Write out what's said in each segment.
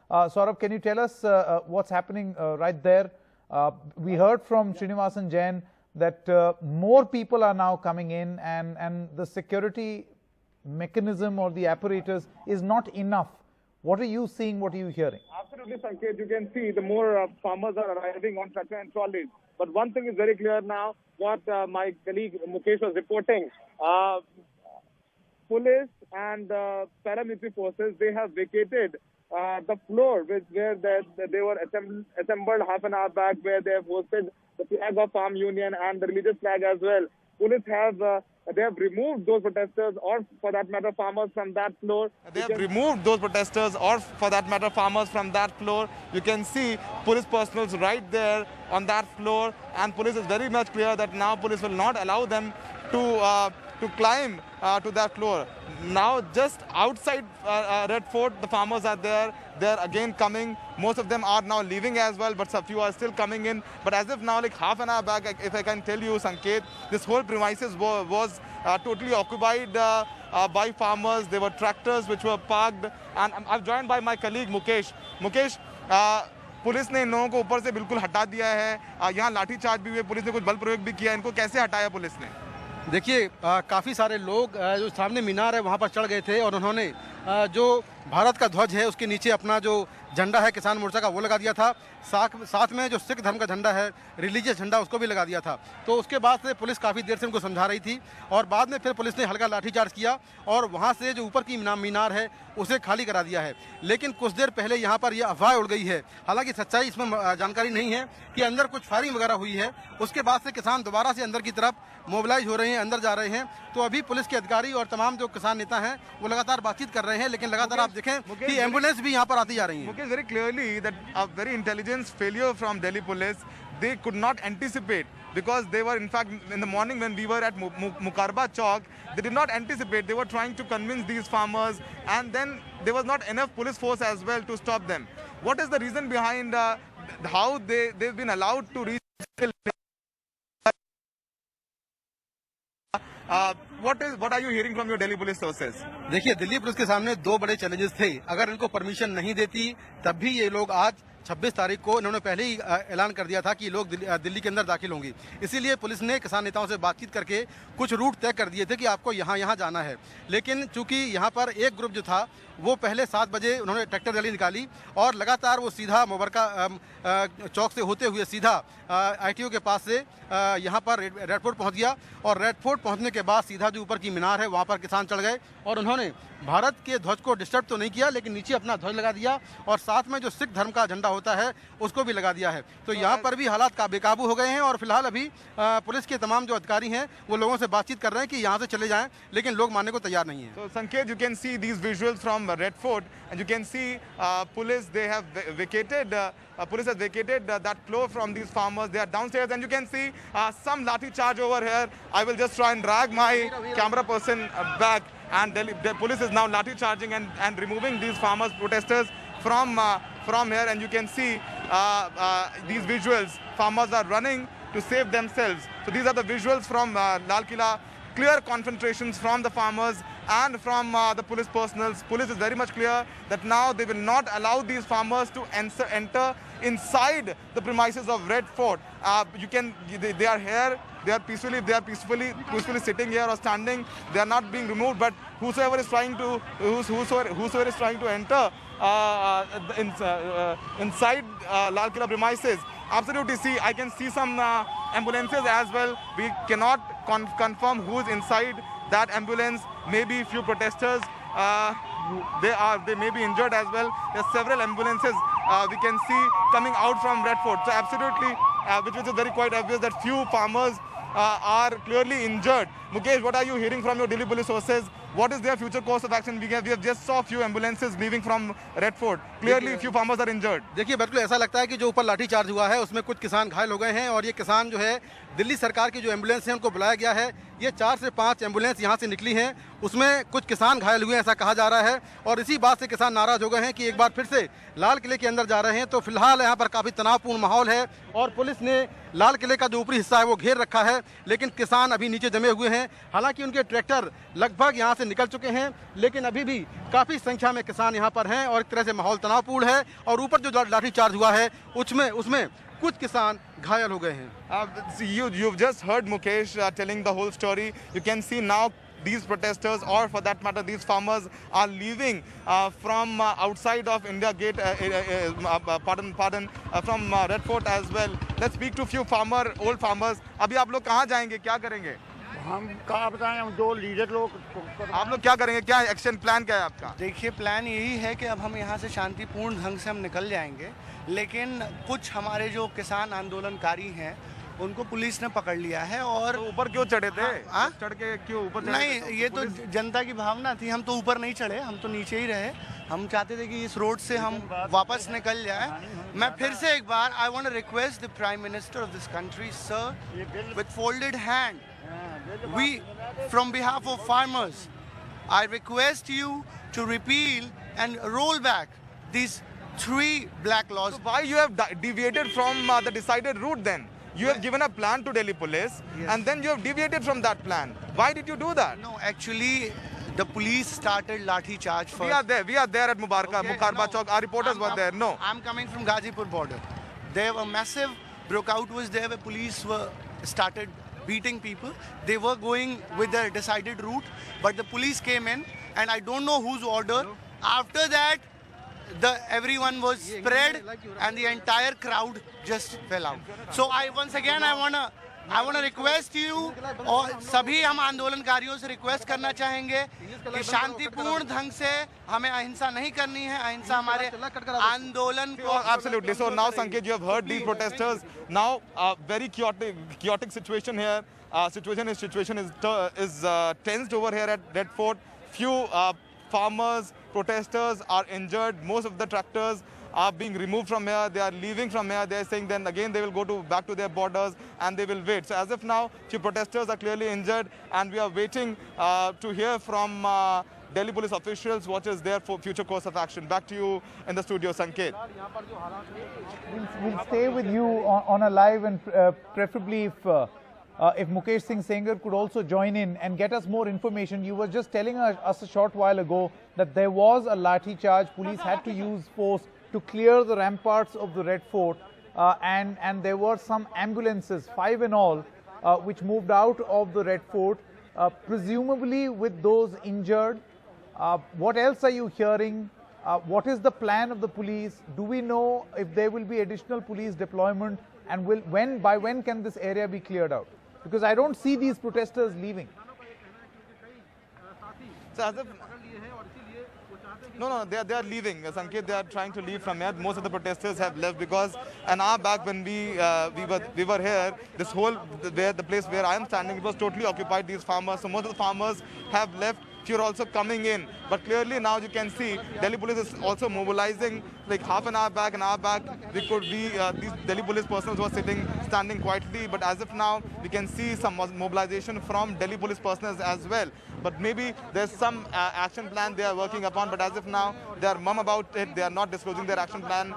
Saurabh, can you tell us what's happening right there? We heard from Srinivasan Jain that more people are now coming in, and the security mechanism or the apparatus is not enough. What are you seeing? What are you hearing? Absolutely, Sanket. You can see the more farmers are arriving on tractor and trolleys. But one thing is very clear now, what my colleague Mukesh was reporting. Police and paramilitary forces, they have vacated the floor where they were assembled half an hour back, where they have hosted the flag of Farm Union and the religious flag as well. Police have they have removed those protesters, or for that matter farmers, from that floor. They have removed those protesters, or for that matter farmers, from that floor. You can see police personnel right there on that floor, and police is very much clear that now police will not allow them to climb to that floor. Now just outside Red Fort, the farmers are there. They're again coming. Most of them are now leaving as well, but a few are still coming in. But as if now, like half an hour back, if I can tell you, Sanket, this whole premises was totally occupied by farmers. There were tractors which were parked. And I'm joined by my colleague Mukesh. Mukesh, police ने इन लोगों को ऊपर से बिल्कुल हटा दिया है। यहाँ लाठीचार्ज भी हुए, पुलिस ने कुछ बल प्रयोग भी किया। इनको कैसे हटाया पुलिस ने? देखिए, काफ़ी सारे लोग जो सामने मीनार है वहाँ पर चढ़ गए थे, और उन्होंने जो भारत का ध्वज है उसके नीचे अपना जो झंडा है किसान मोर्चा का वो लगा दिया था। साथ में जो सिख धर्म का झंडा है, रिलीजियस झंडा, उसको भी लगा दिया था। तो उसके बाद से पुलिस काफ़ी देर से उनको समझा रही थी, और बाद में फिर पुलिस ने हल्का लाठीचार्ज किया और वहाँ से जो ऊपर की मीनार है उसे खाली करा दिया है। लेकिन कुछ देर पहले यहाँ पर यह अफवाह उड़ गई है, हालांकि सच्चाई इसमें जानकारी नहीं है, कि अंदर कुछ फायरिंग वगैरह हुई है। उसके बाद से किसान दोबारा से अंदर की तरफ मोबिलाइज हो रहे हैं, अंदर जा रहे हैं। तो अभी पुलिस के अधिकारी और तमाम जो किसान नेता हैं वो लगातार बातचीत कर रहे हैं, लेकिन लगातार आप देखें कि एम्बुलेंस भी यहाँ पर आती जा रही है। Mukesh, very clearly that a very intelligence failure from Delhi police. They could not anticipate, because they were, in fact, in the morning when we were at Mukarba Chowk, they did not anticipate. They were trying to convince these farmers, and then there was not enough police force as well to stop them. What is the reason behind how they've been allowed to reach? What are you hearing from your Delhi police sources? देखिए, Delhi police के सामने दो बड़े challenges थे। अगर इनको permission नहीं देती तब भी ये लोग आज 26 तारीख को इन्होंने पहले ही ऐलान कर दिया था कि लोग दिल्ली के अंदर दाखिल होंगी। इसीलिए पुलिस ने किसान नेताओं से बातचीत करके कुछ रूट तय कर दिए थे कि आपको यहाँ जाना है। लेकिन चूंकि यहाँ पर एक ग्रुप जो था वो पहले 7 बजे उन्होंने ट्रैक्टर रैली निकाली, और लगातार वो सीधा मुबरका चौक से होते हुए सीधा ITO के पास से यहाँ पर रेड फोर्ट पहुँच गया। और रेड फोर्ट पहुँचने के बाद सीधा जो ऊपर की मीनार है वहाँ पर किसान चढ़ गए, और उन्होंने भारत के ध्वज को डिस्टर्ब तो नहीं किया, लेकिन नीचे अपना ध्वज लगा दिया, और साथ में जो सिख धर्म का झंडा होता है उसको भी लगा दिया है। तो यहाँ पर भी हालात बेकाबू हो गए हैं, और फिलहाल अभी पुलिस के तमाम जो अधिकारी हैं वो लोगों से बातचीत कर रहे हैं कि यहाँ से चले जाएं, लेकिन लोग मानने को तैयार नहीं है। So Sanket, you can see these visuals from Red Fort, and you can see police, they have vacated police has vacated that floor from these farmers. They are downstairs, and you can see some lathi charge over here. I will just try and drag my camera person back, and the police is now lathi charging and removing these farmers protesters from here. And you can see these visuals. Farmers are running to save themselves. So these are the visuals from Lal Killa. Clear concentrations from the farmers and from the police personnel. Police is very much clear that now they will not allow these farmers to enter inside the premises of Red Fort. They are here. They are peacefully sitting here or standing. They are not being removed. But whosoever is trying to enter inside Lal Killa premises, absolutely. See, I can see some ambulances as well. We cannot confirm who is inside that ambulance. Maybe few protesters. They may be injured as well. There are several ambulances we can see coming out from Red Fort. So absolutely, which is very quite obvious that few farmers are clearly injured. Mukesh, what are you hearing from your Delhi police sources? What is their future course of action? We have just saw few ambulances leaving from Red Fort. Clearly, few farmers are injured. देखिए, बिल्कुल ऐसा लगता है कि जो ऊपर लाठी charge हुआ है उसमें कुछ किसान घायल हो गए हैं, और ये किसान जो है दिल्ली सरकार की जो एम्बुलेंस है उनको बुलाया गया है ये 4 से 5 एम्बुलेंस यहाँ से निकली हैं, उसमें कुछ किसान घायल हुए हैं ऐसा कहा जा रहा है। और इसी बात से किसान नाराज हो गए हैं कि एक बार फिर से लाल किले के अंदर जा रहे हैं। तो फिलहाल यहाँ पर काफ़ी तनावपूर्ण माहौल है और पुलिस ने लाल किले का जो ऊपरी हिस्सा है वो घेर रखा है, लेकिन किसान अभी नीचे जमे हुए हैं। हालांकि उनके ट्रैक्टर लगभग यहाँ से निकल चुके हैं, लेकिन अभी भी काफ़ी संख्या में किसान यहाँ पर हैं और एक तरह से माहौल तनावपूर्ण है। और ऊपर जो लाठीचार्ज हुआ है उसमें कुछ किसान घायल हो गए हैं। You've just heard Mukesh telling the whole story. You can see now these protesters, or for that matter these farmers, are leaving from outside of India Gate, from Red Fort as well. Let's speak to few old farmers. अभी आप लोग कहाँ जाएंगे, क्या करेंगे? हम कहाँ बताएं, हम दो लीडर लोग। आप लोग क्या करेंगे, क्या एक्शन प्लान क्या है आपका? देखिए, प्लान यही है कि अब हम यहाँ से शांतिपूर्ण ढंग से हम निकल जाएंगे, लेकिन कुछ हमारे जो किसान आंदोलनकारी हैं उनको पुलिस ने पकड़ लिया है। और तो ऊपर क्यों चढ़े थे? हाँ? चढ़ के क्यों ऊपर चढ़े? नहीं, ये तो जनता की भावना थी। हम तो ऊपर नहीं चढ़े, हम तो नीचे ही रहे। हम चाहते थे कि इस रोड से हम वापस निकल जाए। मैं फिर से एक बार I want to request the prime minister of this country, sir, with folded hand, we from behalf of farmers, I request you to repeal and roll back these 3 black laws. So why you have deviated from the decided route then? You have given a plan to Delhi police, Yes. and then you have deviated from that plan. Why did you do that? No, actually the police started lathi charge first. We are there at Mukarba Chowk. Our reporters were there. No. I'm coming from Ghazipur border. There were massive breakout was there where police were started beating people. They were going with their decided route, but the police came in, and I don't know whose order. After that, everyone was spread, and the entire crowd just fell out. So I wanna request you, और सभी हम आंदोलनकारियों से request करना चाहेंगे कि शांतिपूर्ण ढंग से हमें अहिंसा नहीं करनी है। अहिंसा हमारे आंदोलन को Absolutely. So now, Sanket, you have heard these protesters. Now, very chaotic situation here. Situation is tensed over here at Red Fort. Few farmers, protesters are injured. Most of the tractors are being removed from here. They are leaving from here. They are saying then again they will go back to their borders and they will wait. So as of now, few protesters are clearly injured, and we are waiting to hear from Delhi police officials what is their future course of action. Back to you in the studio, Sanket. We'll stay with you on a live, and preferably if Mukesh Singh Sengar could also join in and get us more information. You were just telling us a short while ago that there was a lathi charge. Police had to use force to clear the ramparts of the Red Fort, and there were some ambulances, 5 in all, which moved out of the Red Fort, presumably with those injured. What else are you hearing? What is the plan of the police? Do we know if there will be additional police deployment, and by when can this area be cleared out? Because I don't see these protesters leaving. So as of No, they are leaving. Sanket, they are trying to leave from here. Most of the protesters have left because an hour back when we were here, this whole the place where I am standing, it was totally occupied. These farmers, so most of the farmers have left. Few are also coming in, but clearly now you can see Delhi police is also mobilizing. Like half an hour back, these Delhi police personnel were standing quietly, but as of now we can see some mobilization from Delhi police personnel as well. But maybe there's some action plan they are working upon, but as of now they are mum about it. They are not disclosing their action plan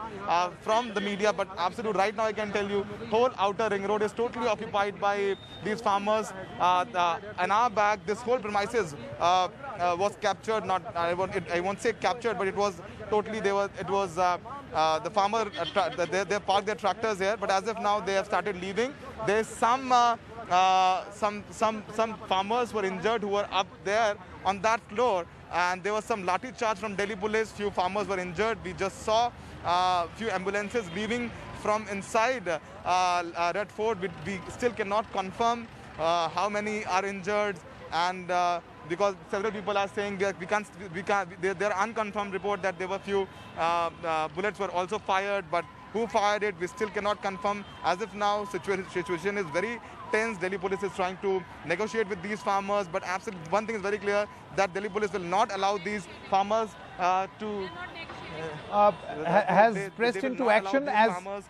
from the media, but absolutely right now I can tell you whole outer ring road is totally occupied by these farmers. An hour back this whole premises was captured. I won't say captured, but it was totally the farmer they parked their tractors here, but as of now they have started leaving. There's some farmers were injured who were up there on that floor, and there was some lathi charge from Delhi police. Few farmers were injured. We just saw few ambulances leaving from inside Red Fort. We still cannot confirm how many are injured, and because several people are saying that we can't. There are unconfirmed report that there were few bullets were also fired, but who fired it, we still cannot confirm. As of now, situation is very tense. Delhi police is trying to negotiate with these farmers, but absolutely one thing is very clear, that Delhi police will not allow these farmers to has pressed into action as farmers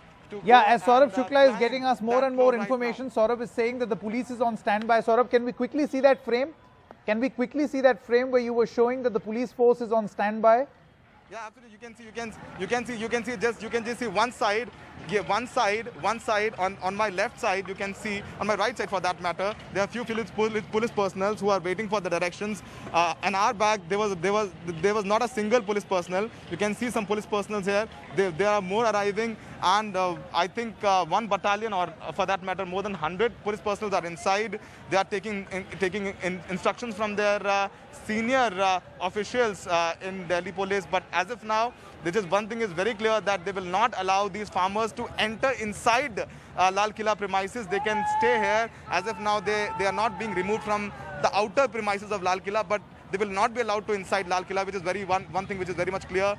Yeah, as Saurabh Shukla is getting us more and more information, Saurabh is saying that the police is on standby. Saurabh, can we quickly see that frame? Can we quickly see that frame where you were showing that the police force is on standby? Yeah, absolutely. You can just see one side. Yeah, one side on my left side. You can see on my right side, for that matter, there are few police personnel who are waiting for the directions. An hour back, there was not a single police personnel. You can see some police personnel here. There are more arriving, and I think one battalion, or for that matter, more than 100 police personnel are inside. They are taking instructions from their senior officials in Delhi police. But as of now, this is one thing is very clear, that they will not allow these farmers to enter inside Lal Killa premises. They can stay here. As of now, they are not being removed from the outer premises of Lal Killa, but they will not be allowed to inside Lal Killa, which is one thing which is very much clear.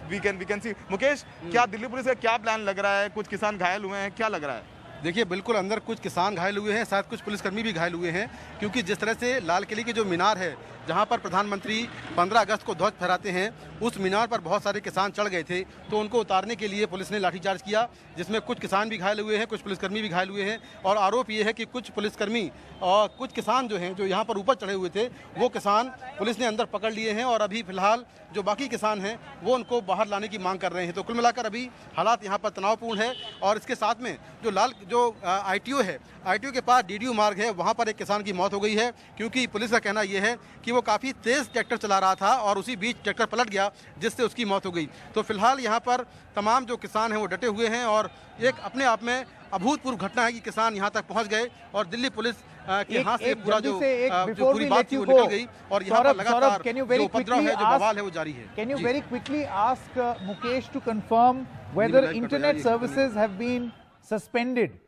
We can see. Mukesh, क्या Delhi police का क्या plan लग रहा है? कुछ किसान घायल हुए हैं, क्या लग रहा है? देखिए, बिल्कुल अंदर कुछ किसान घायल हुए हैं, शायद कुछ पुलिसकर्मी भी घायल हुए हैं, क्योंकि जिस तरह से लाल किले की जो मीनार है, जहां पर प्रधानमंत्री 15 अगस्त को ध्वज फहराते हैं, उस मीनार पर बहुत सारे किसान चढ़ गए थे, तो उनको उतारने के लिए पुलिस ने लाठीचार्ज किया, जिसमें कुछ किसान भी घायल हुए हैं, कुछ पुलिसकर्मी भी घायल हुए हैं। और आरोप ये है कि कुछ पुलिसकर्मी और कुछ किसान जो हैं, जो यहाँ पर ऊपर चढ़े हुए थे, वो किसान पुलिस ने अंदर पकड़ लिए हैं, और अभी फिलहाल जो बाकी किसान हैं वो उनको बाहर लाने की मांग कर रहे हैं। तो कुल मिलाकर अभी हालात यहाँ पर तनावपूर्ण है। और इसके साथ में जो ITO है, ITO के पास DDU मार्ग है, वहाँ पर एक किसान की मौत हो गई है, क्योंकि पुलिस का कहना यह है कि वो काफ़ी तेज़ ट्रैक्टर चला रहा था और उसी बीच ट्रैक्टर पलट गया, जिससे उसकी मौत हो गई। तो फिलहाल यहाँ पर तमाम जो किसान हैं वो डटे हुए हैं, और एक अपने आप में अभूतपूर्व घटना है कि किसान यहाँ तक पहुँच गए और दिल्ली पुलिस के हाथ से पूरा जो पूरी बात थी वो निकल गई, और यहाँ पर लगातार जो उपद्रव है, जो बवाल है, वो जारी है। Can you very quickly ask Mukesh to confirm whether internet services have been suspended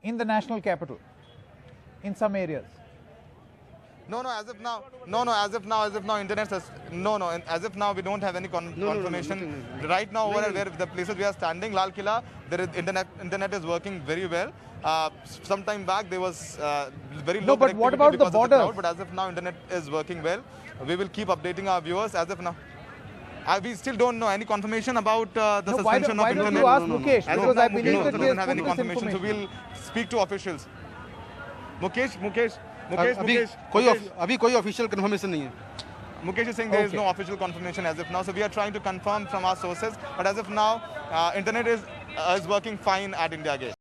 in the national capital in some areas? No, as of now, internet says no. As of now, we don't have any confirmation. Right now, over where the places we are standing, Lal Killa, there is internet is working very well. Some time back, there was very low. No, but what about the borders? But as of now, internet is working well. We will keep updating our viewers. As of now, we still don't know any confirmation about the suspension of internet. Why don't you ask Mukesh? Because I believe that we don't have any confirmation, so we'll speak to officials. Mukesh. अभी कोई official confirmation नहीं है। Mukesh is saying there is no official confirmation as of now, so we are trying to confirm from our sources, but as of now, internet is working fine at India Gate.